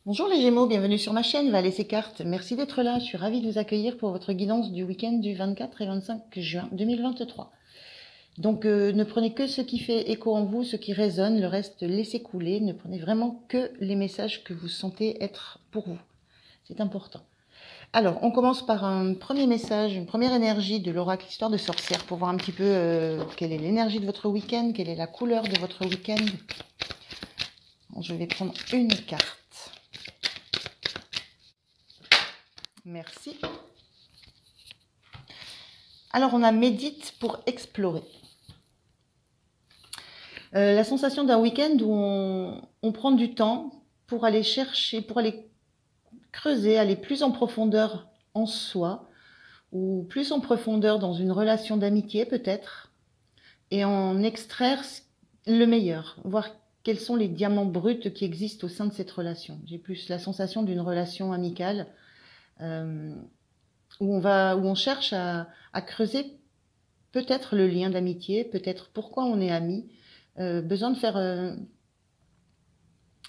Bonjour les Gémeaux, bienvenue sur ma chaîne Valais et Cartes. Merci d'être là, je suis ravie de vous accueillir pour votre guidance du week-end du 24 et 25 juin 2023. Donc ne prenez que ce qui fait écho en vous, ce qui résonne, le reste laissez couler. Ne prenez vraiment que les messages que vous sentez être pour vous. C'est important. Alors, on commence par un premier message, une première énergie de l'oracle Histoire de sorcière pour voir un petit peu quelle est l'énergie de votre week-end, quelle est la couleur de votre week-end. Je vais prendre une carte. Merci. Alors, on a médite pour explorer. La sensation d'un week-end où on prend du temps pour aller chercher, pour aller creuser, aller plus en profondeur en soi, ou plus en profondeur dans une relation d'amitié peut-être, et en extraire le meilleur, voir quels sont les diamants bruts qui existent au sein de cette relation. J'ai plus la sensation d'une relation amicale où on cherche à creuser peut-être le lien d'amitié, peut-être pourquoi on est amis, besoin de faire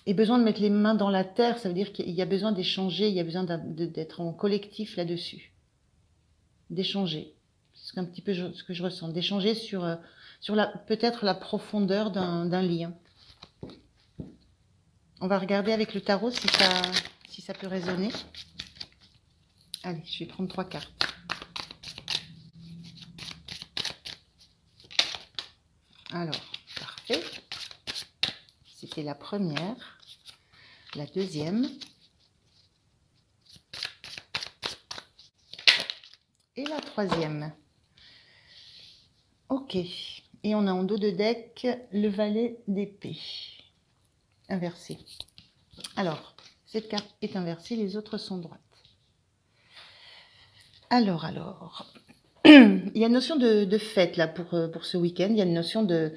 et besoin de mettre les mains dans la terre, ça veut dire qu'il y a besoin d'échanger, il y a besoin d'être en collectif là-dessus, d'échanger. C'est un petit peu ce que je ressens, d'échanger sur peut-être la profondeur d'un lien. On va regarder avec le tarot si ça peut résonner. Allez, je vais prendre 3 cartes. Alors, parfait. C'était la première, la deuxième et la troisième. Ok, et on a en dos de deck le valet d'épée, inversé. Alors, cette carte est inversée, les autres sont droites. Alors, il y a une notion de fête là pour ce week-end, il y a une notion de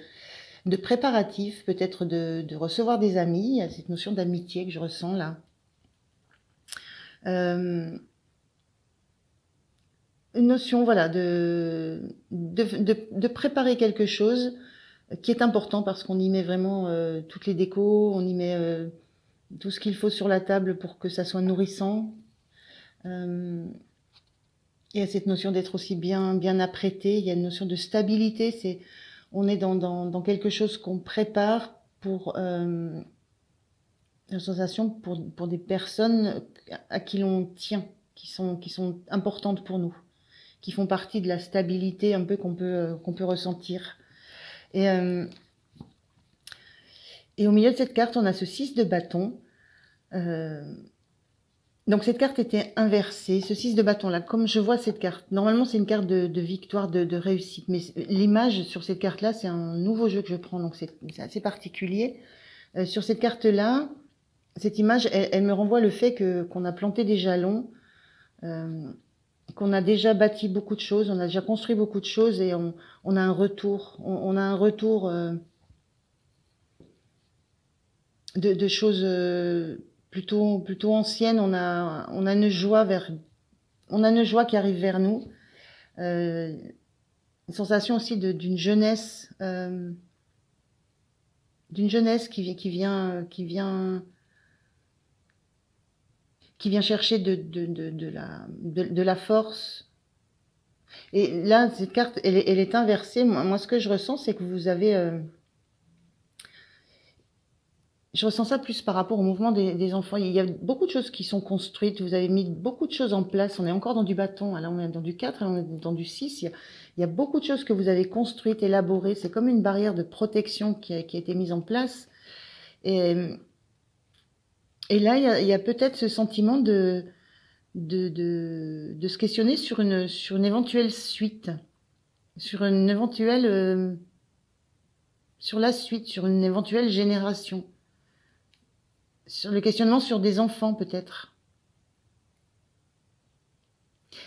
préparatif, peut-être de recevoir des amis, il y a cette notion d'amitié que je ressens là. Une notion, voilà, de préparer quelque chose qui est important parce qu'on y met vraiment toutes les décos, on y met tout ce qu'il faut sur la table pour que ça soit nourrissant. Il y a cette notion d'être aussi bien apprêté, il y a une notion de stabilité, on est dans quelque chose qu'on prépare pour une sensation pour des personnes à qui l'on tient, qui sont importantes pour nous, qui font partie de la stabilité un peu qu'on peut ressentir. Et au milieu de cette carte, on a ce 6 de bâton. Donc cette carte était inversée, ce 6 de bâton là, comme je vois cette carte, normalement c'est une carte de victoire, de réussite, mais l'image sur cette carte là, c'est un nouveau jeu que je prends, donc c'est assez particulier. Sur cette carte là, cette image, elle me renvoie le fait qu'on a planté des jalons, qu'on a déjà bâti beaucoup de choses, on a déjà construit beaucoup de choses et on a un retour, on a un retour de choses plutôt anciennes. On a une joie qui arrive vers nous, une sensation aussi d'une jeunesse qui vient chercher de la force. Et là, cette carte, elle est inversée. Moi, ce que je ressens, c'est que vous avez... je ressens ça plus par rapport au mouvement des enfants. Il y a beaucoup de choses qui sont construites. Vous avez mis beaucoup de choses en place. On est encore dans du bâton. Là, on est dans du 4, là, on est dans du 6. Il y a beaucoup de choses que vous avez construites, élaborées. C'est comme une barrière de protection qui a été mise en place. Et là, il y a peut-être ce sentiment de se questionner sur une éventuelle suite, sur une éventuelle, sur la suite, sur une éventuelle génération, sur le questionnement sur des enfants peut-être.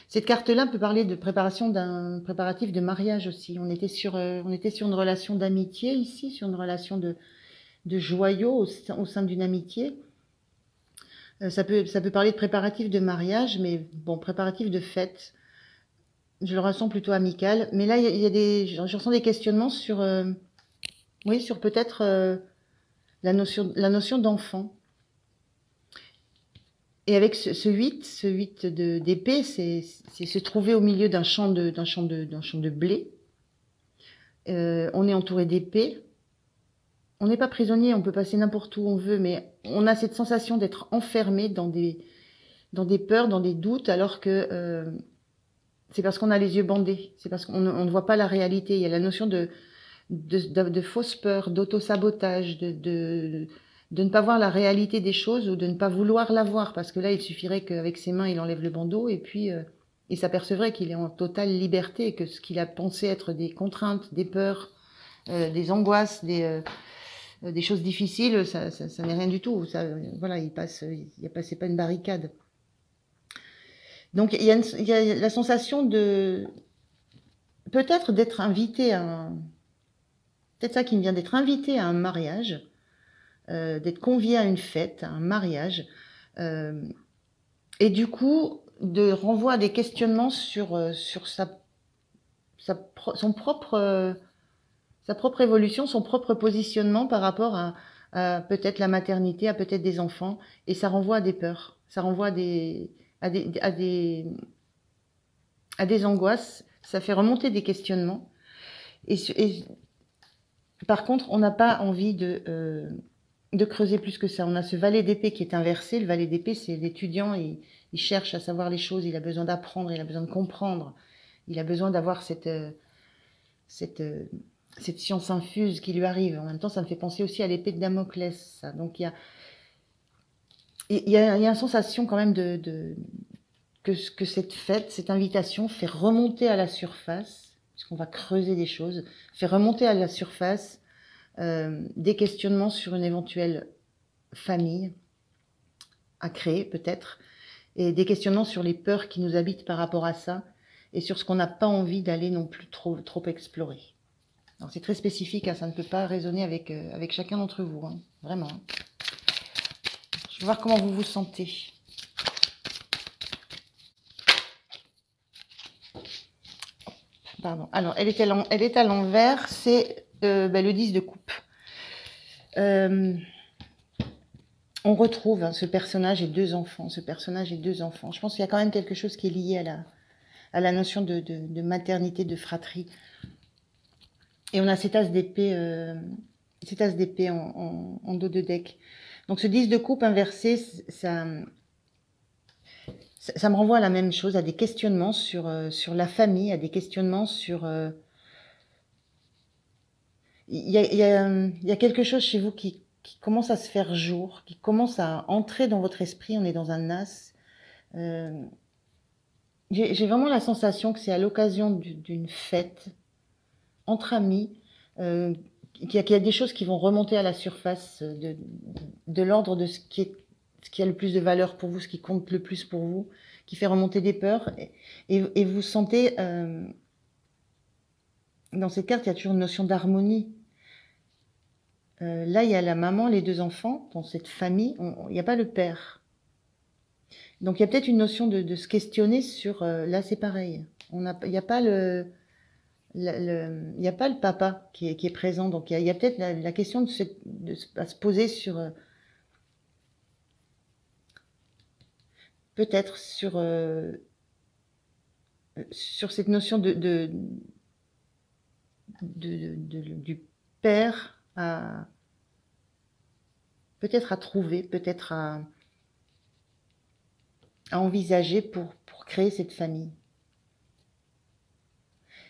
Cette carte-là peut parler de préparation d'un préparatif de mariage aussi. On était sur une relation d'amitié ici, sur une relation de joyau au sein d'une amitié. Ça peut parler de préparatif de mariage, mais bon, préparatif de fête. Je le ressens plutôt amical. Mais là, je ressens des questionnements sur, oui, sur peut-être la notion d'enfant. Et avec ce 8 d'épée, c'est se trouver au milieu d'un champ de blé. On est entouré d'épées. On n'est pas prisonnier, on peut passer n'importe où on veut, mais on a cette sensation d'être enfermé dans des peurs, dans des doutes, alors que c'est parce qu'on a les yeux bandés, c'est parce qu'on ne voit pas la réalité. Il y a la notion de fausse peur, d'auto-sabotage, de ne pas voir la réalité des choses ou de ne pas vouloir la voir, parce que là, il suffirait qu'avec ses mains, il enlève le bandeau et puis il s'apercevrait qu'il est en totale liberté et que ce qu'il a pensé être des contraintes, des peurs, des angoisses, des choses difficiles, ça n'est rien du tout. Ça, voilà, c'est pas une barricade. Donc il y a la sensation de peut-être d'être invité à peut-être ça qui me vient, d'être invité à un mariage, d'être convié à une fête, à un mariage, et du coup de renvoi à des questionnements sur son propre sa propre évolution, son propre positionnement par rapport à peut-être la maternité, à peut-être des enfants, et ça renvoie à des peurs, ça renvoie à des angoisses, ça fait remonter des questionnements. Et par contre, on n'a pas envie de creuser plus que ça. On a ce valet d'épée qui est inversé. Le valet d'épée, c'est l'étudiant, il cherche à savoir les choses, il a besoin d'apprendre, il a besoin de comprendre, il a besoin d'avoir cette science infuse qui lui arrive. En même temps, ça me fait penser aussi à l'épée de Damoclès. Ça. Donc il y a une sensation quand même que cette fête, cette invitation fait remonter à la surface, puisqu'on va creuser des choses, fait remonter à la surface des questionnements sur une éventuelle famille à créer peut-être, et des questionnements sur les peurs qui nous habitent par rapport à ça, et sur ce qu'on n'a pas envie d'aller non plus trop explorer. Alors c'est très spécifique, hein, ça ne peut pas résonner avec chacun d'entre vous, hein, vraiment. Je vais voir comment vous vous sentez. Pardon. Alors, elle est à l'envers, c'est le 10 de coupe. On retrouve ce personnage et deux enfants. Je pense qu'il y a quand même quelque chose qui est lié à la notion de maternité, de fratrie. Et on a cet as d'épée en dos de deck. Donc ce 10 de coupe inversé, ça me renvoie à la même chose, à des questionnements sur la famille, à des questionnements sur... Il y a quelque chose chez vous qui commence à se faire jour, qui commence à entrer dans votre esprit. On est dans un as. J'ai vraiment la sensation que c'est à l'occasion d'une fête entre amis, qu'il y a des choses qui vont remonter à la surface de l'ordre de ce qui a le plus de valeur pour vous, ce qui compte le plus pour vous, qui fait remonter des peurs. Et vous sentez, dans cette carte, il y a toujours une notion d'harmonie. Là, il y a la maman, les deux enfants, dans cette famille, il n'y a pas le père. Donc il y a peut-être une notion de se questionner sur, là c'est pareil, il n'y a pas le papa qui est présent, donc il y a peut-être la question de se poser sur, peut-être sur cette notion du père peut-être à trouver, peut-être à envisager pour créer cette famille.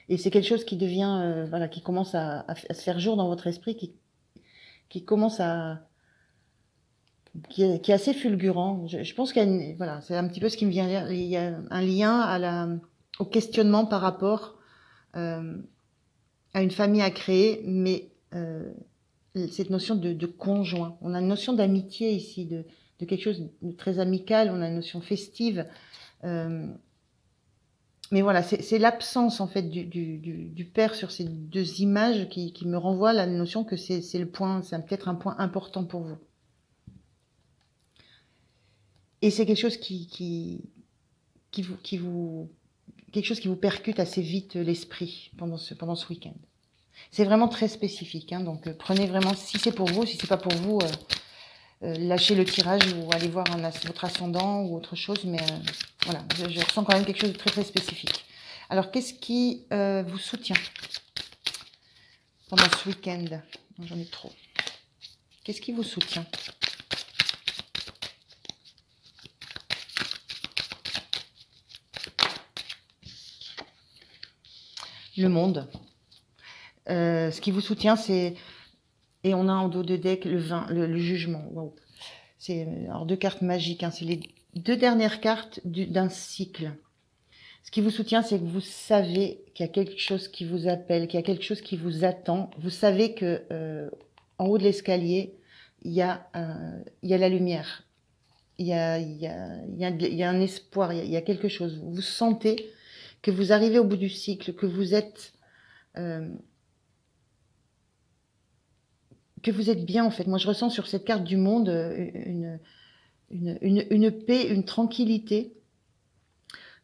Et c'est quelque chose qui devient, voilà, qui commence à se faire jour dans votre esprit, qui commence qui est assez fulgurant. Je pense qu'il y a voilà, c'est un petit peu ce qui me vient. Il y a un lien au questionnement par rapport à une famille à créer, mais cette notion de conjoint. On a une notion d'amitié ici, de quelque chose de très amical, on a une notion festive. Mais voilà, c'est l'absence en fait du père sur ces deux images qui me renvoie à la notion que c'est peut-être un point important pour vous. Et c'est quelque chose quelque chose qui vous percute assez vite l'esprit pendant ce week-end. C'est vraiment très spécifique, hein, donc prenez vraiment, si c'est pour vous, si c'est pas pour vous, lâcher le tirage ou aller voir votre ascendant ou autre chose, mais voilà, je ressens quand même quelque chose de très très spécifique. Alors, qu'est-ce qui vous soutient pendant ce week-end? J'en ai trop. Qu'est-ce qui vous soutient? Le monde. Ce qui vous soutient, c'est... Et on a en dos de deck le 20, le jugement. Wow. C'est alors 2 cartes magiques. Hein, c'est les 2 dernières cartes d'un cycle. Ce qui vous soutient, c'est que vous savez qu'il y a quelque chose qui vous appelle, qu'il y a quelque chose qui vous attend. Vous savez que en haut de l'escalier, il y a la lumière. Il y a un espoir, il y a quelque chose. Vous sentez que vous arrivez au bout du cycle, que vous êtes bien, en fait. Moi, je ressens sur cette carte du monde une paix, une tranquillité.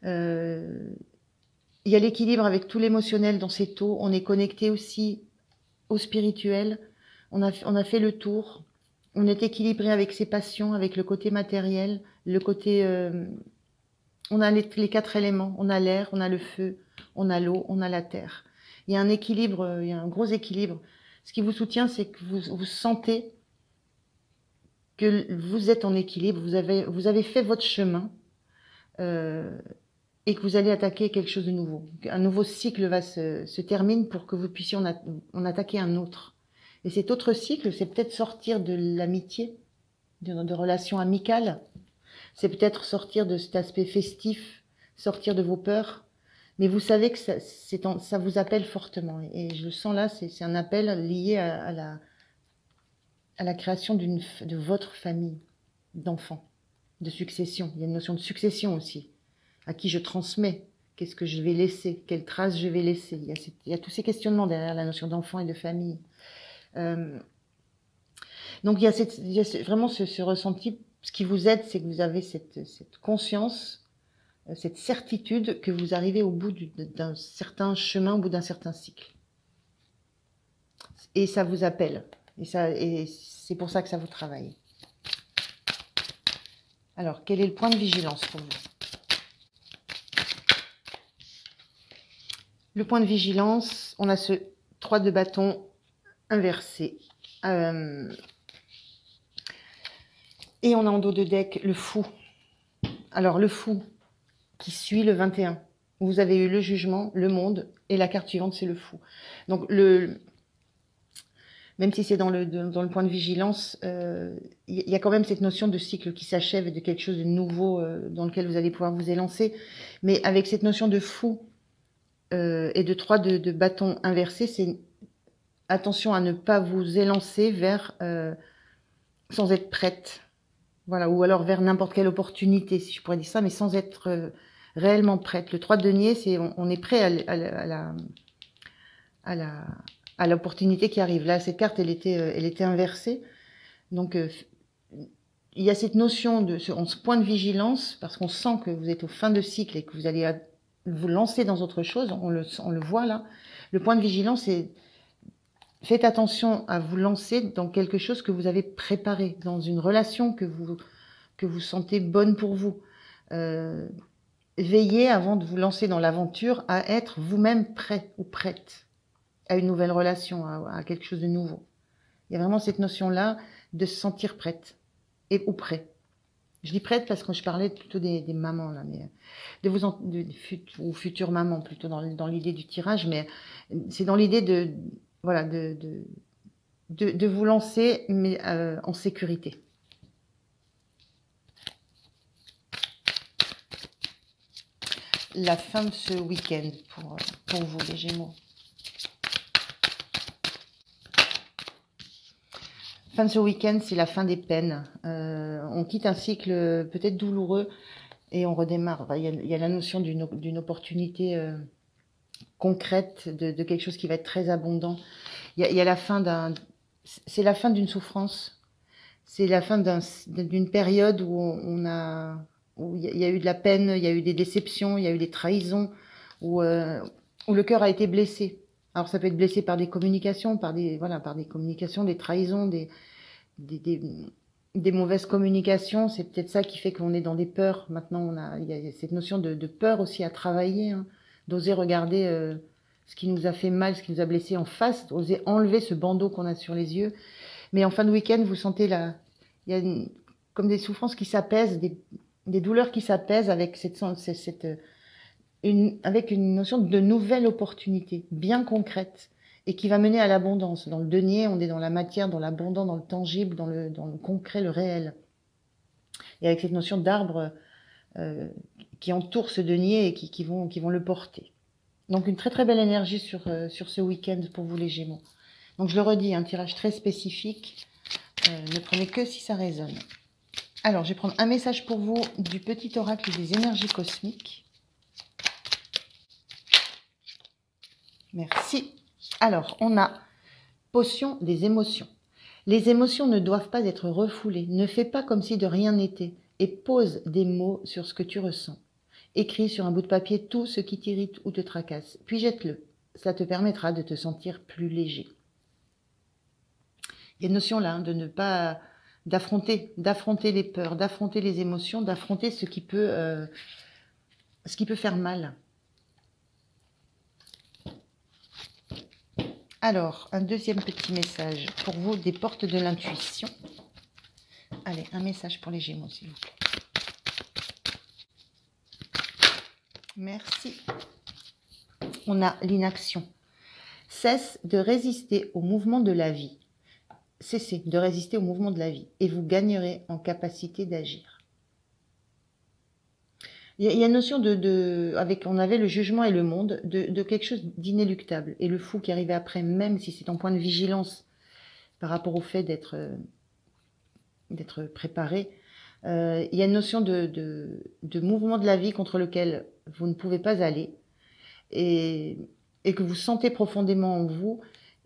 Il y a l'équilibre avec tout l'émotionnel dans cette eau. On est connecté aussi au spirituel. On a fait le tour. On est équilibré avec ses passions, avec le côté matériel, le côté... on a les 4 éléments. On a l'air, on a le feu, on a l'eau, on a la terre. Il y a un équilibre, il y a un gros équilibre. Ce qui vous soutient, c'est que vous sentez que vous êtes en équilibre, vous avez fait votre chemin et que vous allez attaquer quelque chose de nouveau. Un nouveau cycle se termine pour que vous puissiez en attaquer un autre. Et cet autre cycle, c'est peut-être sortir de l'amitié, de relations amicales. C'est peut-être sortir de cet aspect festif, sortir de vos peurs. Mais vous savez que ça vous appelle fortement. Et je le sens là, c'est un appel lié à la création de votre famille, d'enfants, de succession. Il y a une notion de succession aussi. À qui je transmets? Qu'est-ce que je vais laisser? Quelles traces je vais laisser? Il y a tous ces questionnements derrière la notion d'enfant et de famille. Donc il y a vraiment ce ressenti. Ce qui vous aide, c'est que vous avez cette conscience, cette certitude que vous arrivez au bout d'un certain chemin, au bout d'un certain cycle. Et ça vous appelle. Et c'est pour ça que ça vous travaille. Alors, quel est le point de vigilance pour vous? Le point de vigilance, on a ce 3 de bâton inversé. Et on a en dos de deck le fou. Alors, le fou qui suit le 21. Vous avez eu le jugement, le monde, et la carte suivante, c'est le fou. Donc, même si c'est dans le point de vigilance, y a quand même cette notion de cycle qui s'achève et de quelque chose de nouveau dans lequel vous allez pouvoir vous élancer. Mais avec cette notion de fou et de 3 de bâton inversé, c'est attention à ne pas vous élancer vers sans être prête. Voilà, ou alors vers n'importe quelle opportunité, si je pourrais dire ça, mais sans être réellement prête. Le 3 de denier, c'est on est prêt à l'opportunité qui arrive. Là, cette carte, elle était inversée. Donc, il y a cette notion de ce point de vigilance, parce qu'on sent que vous êtes au fin de cycle et que vous allez vous lancer dans autre chose. On le voit là. Le point de vigilance, c'est faites attention à vous lancer dans quelque chose que vous avez préparé, dans une relation que vous sentez bonne pour vous. Veillez, avant de vous lancer dans l'aventure, à être vous-même prêt ou prête à une nouvelle relation, à quelque chose de nouveau. Il y a vraiment cette notion-là de se sentir prête ou prêt. Je dis prête parce que je parlais plutôt des mamans, là, mais ou futures mamans, plutôt dans l'idée du tirage, mais c'est dans l'idée de vous lancer, mais en sécurité. La fin de ce week-end pour vous, les Gémeaux. Fin de ce week-end, c'est la fin des peines. On quitte un cycle peut-être douloureux et on redémarre. Il y a la notion d'une opportunité concrète, de quelque chose qui va être très abondant. Il y a la fin c'est la fin d'une souffrance. C'est la fin d'une période où il y a eu de la peine, il y a eu des déceptions, il y a eu des trahisons, où le cœur a été blessé. Alors ça peut être blessé par des communications, par des communications, des trahisons, des mauvaises communications. C'est peut-être ça qui fait qu'on est dans des peurs. Maintenant, il y a cette notion de peur aussi à travailler, hein, d'oser regarder ce qui nous a fait mal, ce qui nous a blessé en face, d'oser enlever ce bandeau qu'on a sur les yeux. Mais en fin de week-end, vous sentez il y a comme des souffrances qui s'apaisent, des douleurs qui s'apaisent avec avec une notion de nouvelle opportunité bien concrète et qui va mener à l'abondance. Dans le denier, on est dans la matière, dans l'abondant, dans le tangible, dans le concret, le réel. Et avec cette notion d'arbre qui entoure ce denier et qui vont le porter. Donc une très très belle énergie sur ce week-end pour vous les Gémeaux. Donc je le redis, un tirage très spécifique. Ne prenez que si ça résonne. Alors je vais prendre un message pour vous du petit oracle des énergies cosmiques. Merci. Alors, on a potion des émotions. Les émotions ne doivent pas être refoulées. Ne fais pas comme si de rien n'était et pose des mots sur ce que tu ressens. Écris sur un bout de papier tout ce qui t'irrite ou te tracasse, puis jette-le. Ça te permettra de te sentir plus léger. Il y a une notion là, de ne pas d'affronter les peurs, d'affronter les émotions, d'affronter ce qui peut faire mal. Alors, un deuxième petit message pour vous des portes de l'intuition. Allez, un message pour les Gémeaux, s'il vous plaît. Merci. On a l'inaction. Cesse de résister au mouvement de la vie. Cessez de résister au mouvement de la vie et vous gagnerez en capacité d'agir. Il y a une notion on avait le jugement et le monde, de quelque chose d'inéluctable. Et le fou qui arrivait après, même si c'est en point de vigilance par rapport au fait d'être préparé, il y a une notion de mouvement de la vie contre lequel vous ne pouvez pas aller et que vous sentez profondément en vous.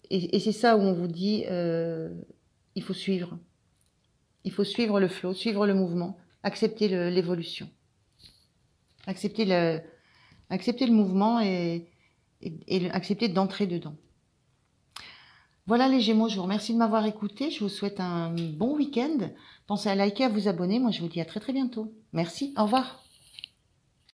Et c'est ça où on vous dit, il faut suivre. Il faut suivre le flot, suivre le mouvement, accepter l'évolution. Accepter le mouvement et accepter d'entrer dedans. Voilà les Gémeaux, je vous remercie de m'avoir écouté. Je vous souhaite un bon week-end. Pensez à liker, à vous abonner. Moi, je vous dis à très très bientôt. Merci, au revoir.